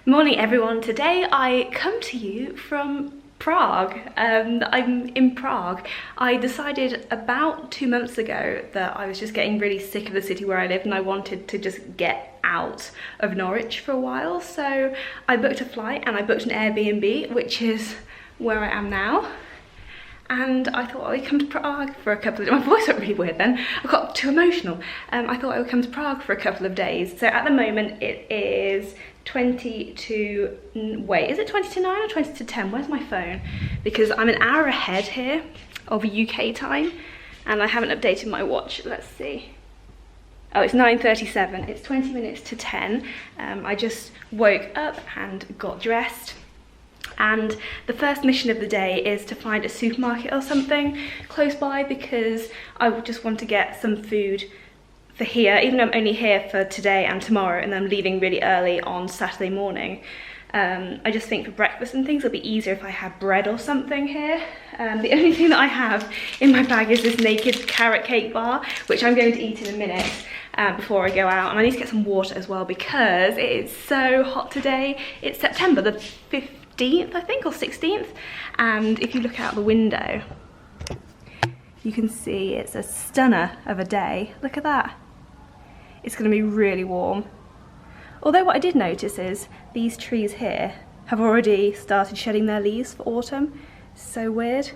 Morning everyone, today I come to you from Prague. I'm in Prague. I decided about 2 months ago that I was just getting really sick of the city where I live and I wanted to just get out of Norwich for a while. So I booked a flight and I booked an Airbnb, which is where I am now. And I thought I would come to Prague for a couple of days. My voice went really weird then. I got too emotional. I thought I would come to Prague for a couple of days. So at the moment it is 20 to, wait, is it 20 to 9 or 20 to 10? Where's my phone? Because I'm an hour ahead here of UK time and I haven't updated my watch. Let's see. Oh, it's 9:37. It's 20 minutes to 10. I just woke up and got dressed. And the first mission of the day is to find a supermarket or something close by because I just want to get some food for here, even though I'm only here for today and tomorrow and I'm leaving really early on Saturday morning. I just think for breakfast and things it'll be easier if I had bread or something here. The only thing that I have in my bag is this naked carrot cake bar, which I'm going to eat in a minute before I go out. And I need to get some water as well because it is so hot today. It's September the 15th, I think, or 16th. And if you look out the window, you can see it's a stunner of a day. Look at that. It's going to be really warm. Although what I did notice is these trees here have already started shedding their leaves for autumn. So weird.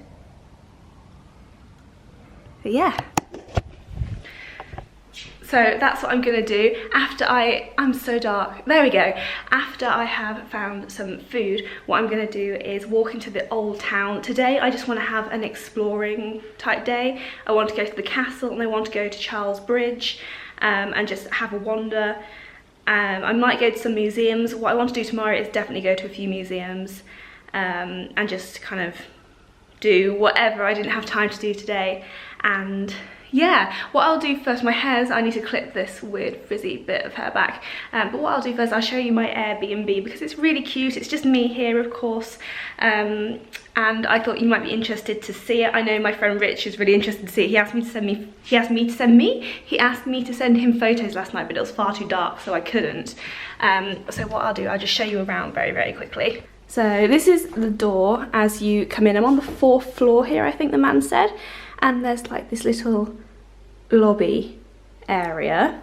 But yeah. So that's what I'm gonna do after I'm so dark, there we go. After I have found some food, what I'm gonna do is walk into the old town. Today I just wanna have an exploring type day. I want to go to the castle and I want to go to Charles Bridge and just have a wander. I might go to some museums. What I want to do tomorrow is definitely go to a few museums and just kind of do whatever I didn't have time to do today. And yeah, what I'll do first, my hair's, I need to clip this weird frizzy bit of hair back, but what I'll do first, I'll show you my Airbnb because it's really cute. It's just me here, of course, and I thought you might be interested to see it. I know my friend Rich is really interested to see it. He asked me to send him photos last night, but it was far too dark, so I couldn't. So what I'll do, I'll just show you around very, very quickly. So this is the door as you come in. I'm on the 4th floor here, I think the man said. And there's like this little lobby area.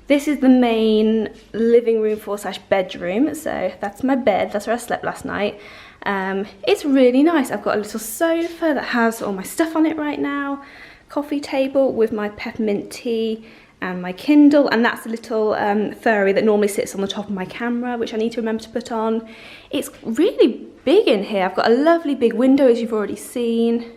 This is the main living room / bedroom. So that's my bed, that's where I slept last night. It's really nice. I've got a little sofa that has all my stuff on it right now. Coffee table with my peppermint tea and my Kindle. And that's a little furry that normally sits on the top of my camera, which I need to remember to put on. It's really big in here. I've got a lovely big window, as you've already seen.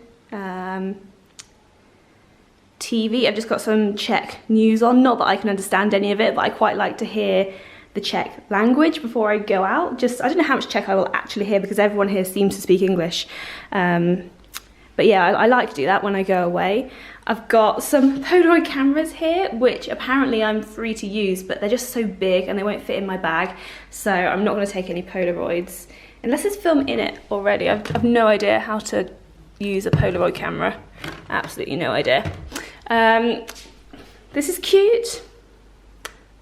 TV, I've just got some Czech news on, not that I can understand any of it, but I quite like to hear the Czech language before I go out. Just, I don't know how much Czech I will actually hear because everyone here seems to speak English. But yeah, I like to do that when I go away. I've got some Polaroid cameras here, which apparently I'm free to use, but they're just so big and they won't fit in my bag. So I'm not going to take any Polaroids, unless there's film in it already. I've no idea how to use a Polaroid camera. Absolutely no idea. This is cute.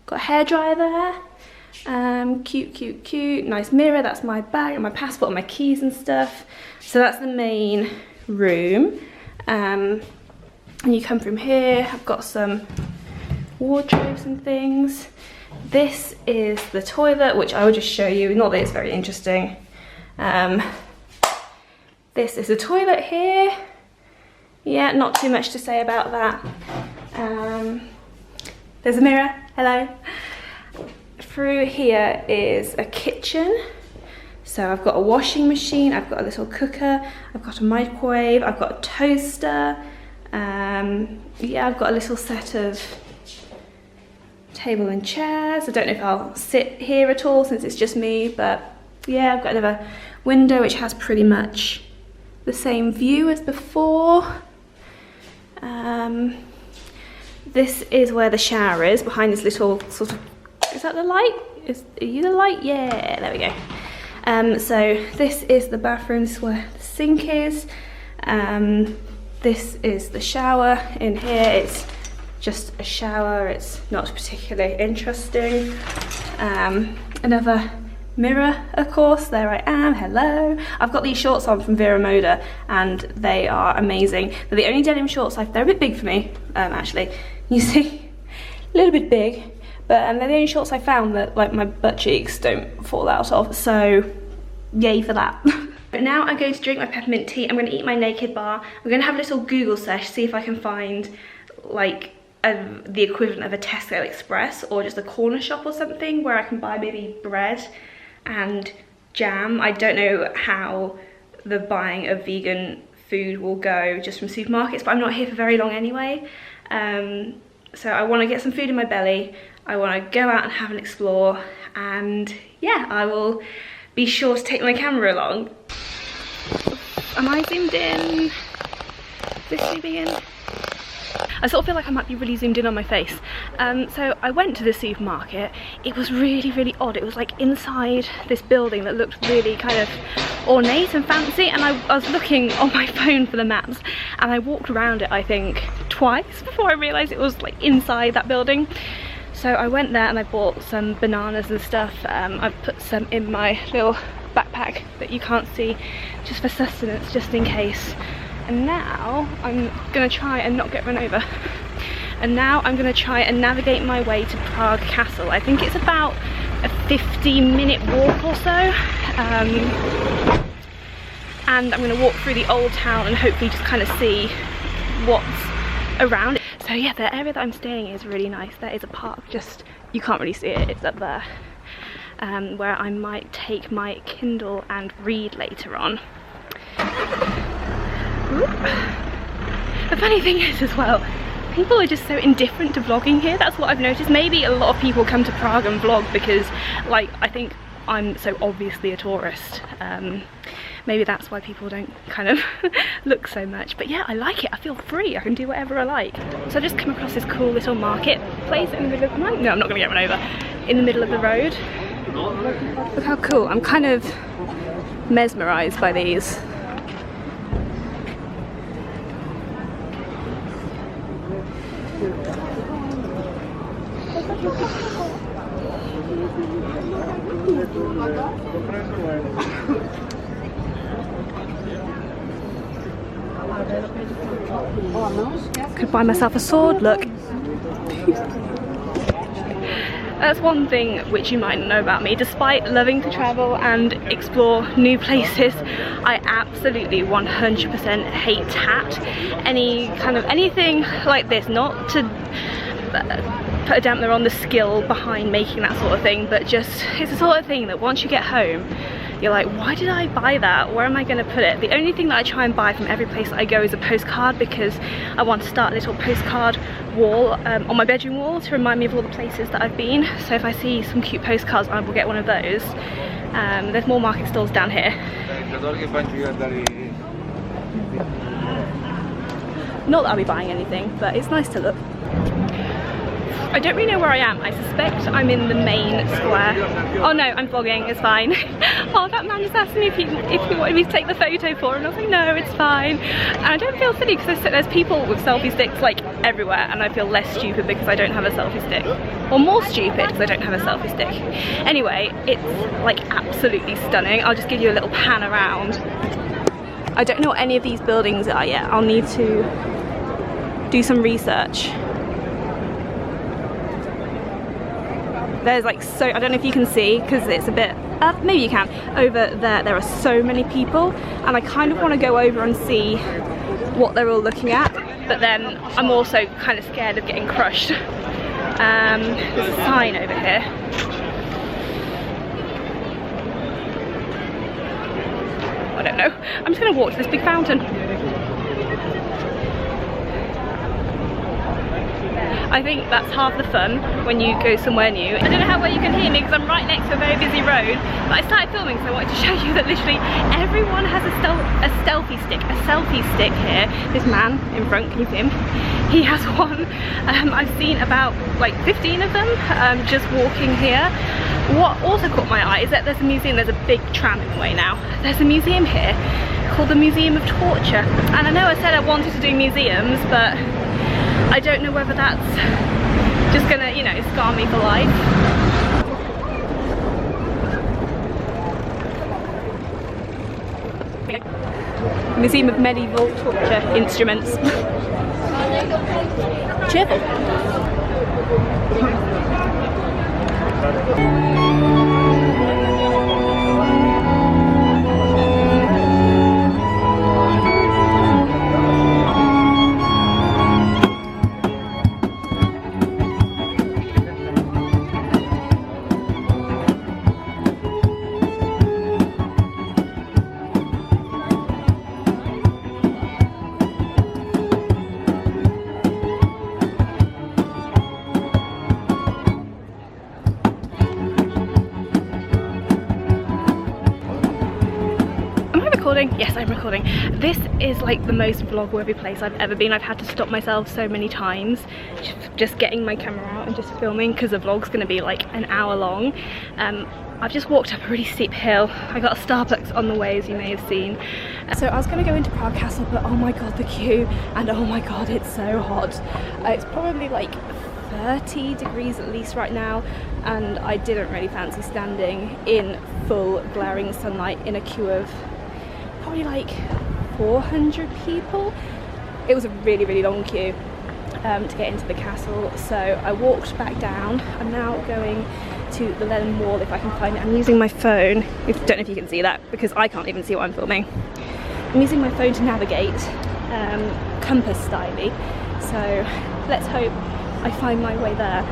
Got a hairdryer there. Cute. Nice mirror. That's my bag and my passport and my keys and stuff. So that's the main room. And you come from here. I've got some wardrobes and things. This is the toilet, which I will just show you. Not that it's very interesting. This is the toilet here. Yeah, not too much to say about that. There's a mirror, hello. Through here is a kitchen. So I've got a washing machine, I've got a little cooker, I've got a microwave, I've got a toaster. Yeah, I've got a little set of table and chairs. I don't know if I'll sit here at all since it's just me, but yeah, I've got another window which has pretty much the same view as before. This is where the shower is, behind this little sort of, is that the light? Are you the light? Yeah, there we go. So this is the bathroom, this is where the sink is. This is the shower in here. It's just a shower, it's not particularly interesting. And Another mirror, of course. There I am, hello. I've got these shorts on from Vera Moda and they are amazing. They're the only denim shorts they're a bit big for me, actually. You see, a little bit big, but they're the only shorts I found that like my butt cheeks don't fall out of, so yay for that. But now I'm going to drink my peppermint tea, I'm going to eat my naked bar, I'm going to have a little Google search, see if I can find like the equivalent of a Tesco Express or just a corner shop or something where I can buy maybe bread and jam. I don't know how the buying of vegan food will go just from supermarkets, but I'm not here for very long anyway. So I want to get some food in my belly, I want to go out and have an explore, and yeah, I will be sure to take my camera along. Am I zoomed in? Is this zooming in? I sort of feel like I might be really zoomed in on my face. So I went to the supermarket. It was really odd. It was like inside this building that looked really kind of ornate and fancy, and I was looking on my phone for the maps, and I walked around it I think twice before I realised it was like inside that building. So I went there and I bought some bananas and stuff. I put some in my little backpack that you can't see, just for sustenance, just in case. And now I'm gonna try and not get run over. And now I'm gonna try and navigate my way to Prague Castle. I think it's about a 15-minute walk or so. And I'm gonna walk through the old town and hopefully just kind of see what's around. So yeah, the area that I'm staying is really nice. There is a park, just, you can't really see it, it's up there. Where I might take my Kindle and read later on. The funny thing is as well, people are just so indifferent to vlogging here. That's what I've noticed. Maybe a lot of people come to Prague and vlog because like I think I'm so obviously a tourist. Maybe that's why people don't kind of look so much. But yeah, I like it. I feel free. I can do whatever I like. So I just come across this cool little market place in the middle of, no, I'm not gonna get run over, in the middle of the road. Look how cool. I'm kind of mesmerized by these. Could buy myself a sword, look. That's one thing which you might know about me. Despite loving to travel and explore new places, I absolutely 100% hate tat. Anything like this, not to put a dampener on the skill behind making that sort of thing, but just, it's the sort of thing that once you get home, you're like, why did I buy that? Where am I going to put it? The only thing that I try and buy from every place I go is a postcard, because I want to start a little postcard wall on my bedroom wall to remind me of all the places that I've been. So if I see some cute postcards, I will get one of those. There's more market stalls down here. Not that I'll be buying anything, but it's nice to look. I don't really know where I am. I suspect I'm in the main square. Oh no, I'm vlogging, it's fine. Oh, that man just asked me if he wanted me to take the photo for him, and I was like, no, it's fine. And I don't feel silly because there's people with selfie sticks like everywhere, and I feel less stupid because I don't have a selfie stick. Or more stupid because I don't have a selfie stick. Anyway, it's like absolutely stunning. I'll just give you a little pan around. I don't know what any of these buildings are yet. I'll need to do some research. There's like so, I don't know if you can see because it's a bit, maybe you can. Over there are so many people, and I kind of want to go over and see what they're all looking at, but then I'm also kind of scared of getting crushed. There's a sign over here. I don't know. I'm just going to walk to this big fountain. I think that's half the fun when you go somewhere new. I don't know how well you can hear me because I'm right next to a very busy road, but I started filming so I wanted to show you that literally everyone has a selfie stick here. This man in front, can you see him? He has one. I've seen about like 15 of them just walking here. What also caught my eye is that there's a museum, there's a big tram in the way now. There's a museum here called the Museum of Torture. And I know I said I wanted to do museums, but I don't know whether that's just gonna, you know, scar me for life. Museum of Medieval Torture Instruments. Cheerful. Yes, I'm recording. This is like the most vlog-worthy place I've ever been. I've had to stop myself so many times just getting my camera out and just filming because the vlog's going to be like an hour long. I've just walked up a really steep hill. I got a Starbucks on the way, as you may have seen. So I was going to go into Prague Castle, but oh my god, the queue, and oh my god, it's so hot. It's probably like 30 degrees at least right now, and I didn't really fancy standing in full glaring sunlight in a queue of probably like 400 people. It was a really long queue to get into the castle, so I walked back down. I'm now going to the Leaden Wall if I can find it. I'm using my phone. I don't know if you can see that because I can't even see what I'm filming. I'm using my phone to navigate, compass styley, so let's hope I find my way there.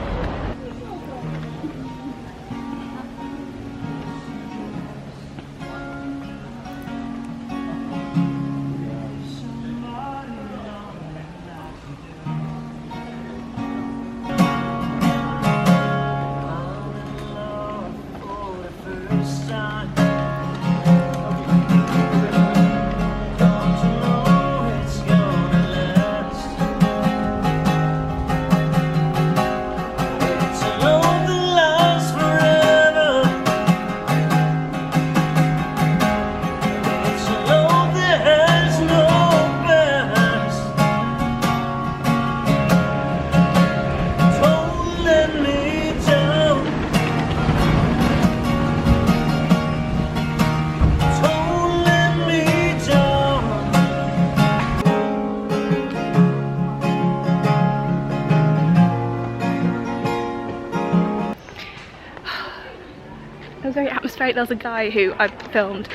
It was very atmospheric. There was a guy who I filmed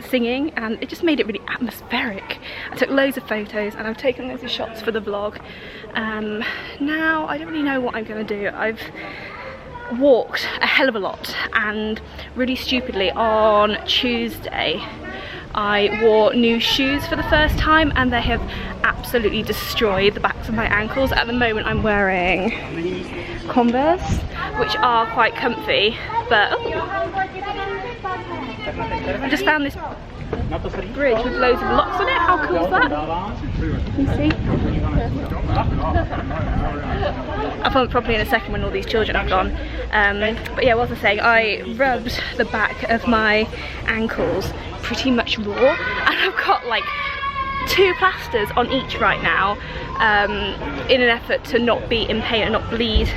singing, and it just made it really atmospheric. I took loads of photos and I've taken loads of shots for the vlog. Now I don't really know what I'm going to do. I've walked a hell of a lot, and really stupidly on Tuesday I wore new shoes for the first time and they have absolutely destroyed the backs of my ankles. At the moment I'm wearing Converse, which are quite comfy, but I just found this bridge with loads of locks on it. How cool is that? You see? I'll film it properly in a second when all these children have gone. But yeah, what was I saying? I rubbed the back of my ankles pretty much raw, and I've got like 2 plasters on each right now, in an effort to not be in pain and not bleed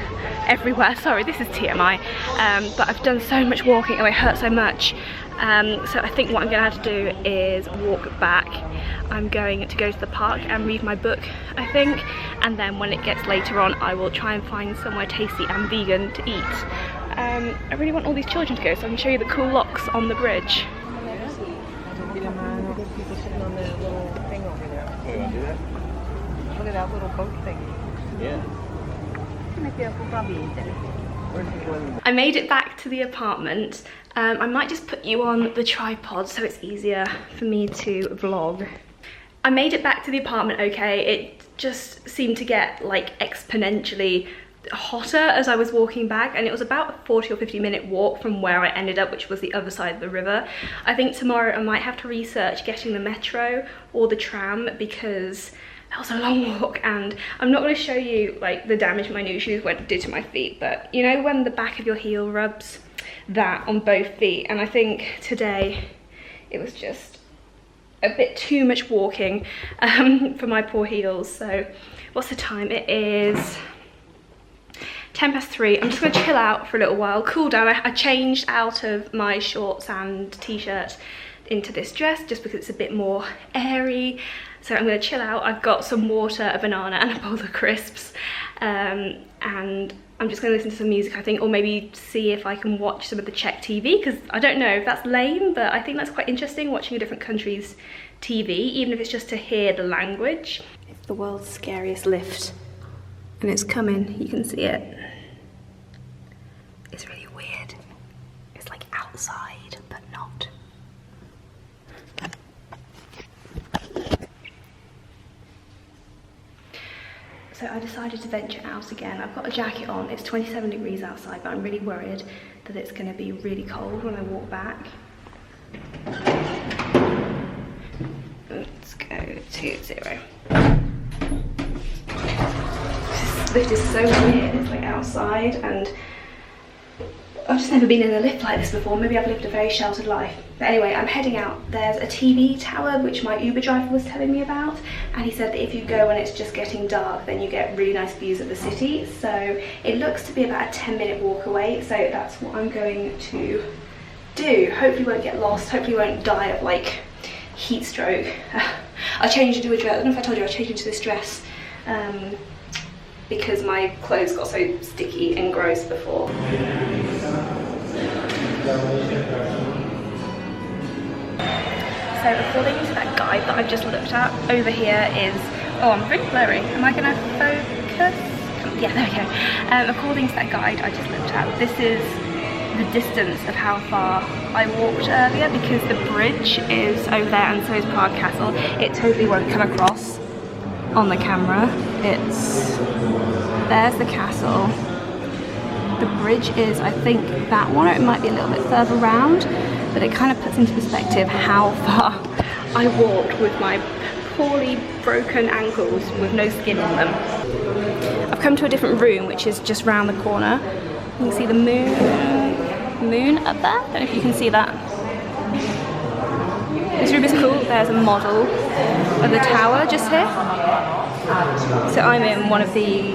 everywhere. Sorry, this is TMI, but I've done so much walking and I hurt so much. So I think what I'm going to have to do is walk back. I'm going to go to the park and read my book, I think, and then when it gets later on I will try and find somewhere tasty and vegan to eat. I really want all these children to go so I can show you the cool locks on the bridge. Look at that little boat thing. Yeah. I made it back to the apartment. I might just put you on the tripod so it's easier for me to vlog. I made it back to the apartment okay. It just seemed to get like exponentially hotter as I was walking back, and it was about a 40 or 50 minute walk from where I ended up, which was the other side of the river. I think tomorrow I might have to research getting the metro or the tram because that was a long walk, and I'm not going to show you like the damage my new shoes did to my feet, but you know when the back of your heel rubs, that on both feet. And I think today it was just a bit too much walking for my poor heels. So what's the time? It is 3:10. I'm just going to chill out for a little while, cool down. I changed out of my shorts and t-shirt. into this dress just because it's a bit more airy. So I'm going to chill out. I've got some water, a banana and a bowl of crisps, and I'm just going to listen to some music, I think, or maybe see if I can watch some of the Czech TV, because I don't know if that's lame, but I think that's quite interesting, watching a different country's TV, even if it's just to hear the language. It's the world's scariest lift, and it's coming. You can see it. It's really weird. It's like outside, but not. So I decided to venture out again. I've got a jacket on. It's 27 degrees outside, but I'm really worried that it's going to be really cold when I walk back. Let's go to 0. This lift is so weird. It's like outside, and I've just never been in a lift like this before. Maybe I've lived a very sheltered life. But anyway, I'm heading out. There's a TV tower, which my Uber driver was telling me about. And he said that if you go when it's just getting dark, then you get really nice views of the city. So it looks to be about a 10-minute walk away. So that's what I'm going to do. Hopefully won't get lost. Hopefully won't die of like heat stroke. I changed into a dress. I don't know if I told you, I changed into this dress because my clothes got so sticky and gross before. So according to that guide that I've just looked at, over here is, oh, I'm really blurry. Am I gonna focus? Yeah, there we go. According to that guide I just looked at, this is the distance of how far I walked earlier, because the bridge is over there and so is Prague Castle. It totally won't come across on the camera. There's the castle. The bridge is, I think, that one, or it might be a little bit further round, but it kind of puts into perspective how far I walked with my poorly broken ankles with no skin on them. I've come to a different room, which is just round the corner. You can see the moon up there. I don't know if you can see that. This room is cool. There's a model of the tower just here. So I'm in one of these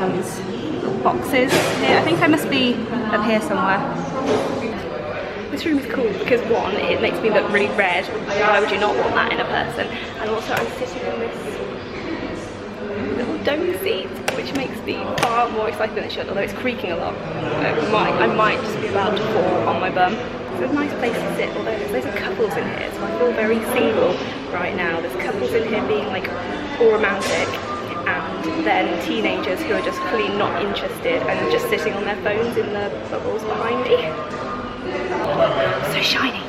boxes here. I think I must be up here somewhere. This room is cool because, one, it makes me look really red. Why would you not want that in a person? And also I'm sitting on this little dome seat, which makes me far more excited than it should, although it's creaking a lot. I might just be about to fall on my bum. It's a nice place to sit, although there's loads of couples in here, so I feel very single right now. There's couples in here being like all romantic, and then teenagers who are just clearly not interested and are just sitting on their phones in the bubbles behind me. So shiny.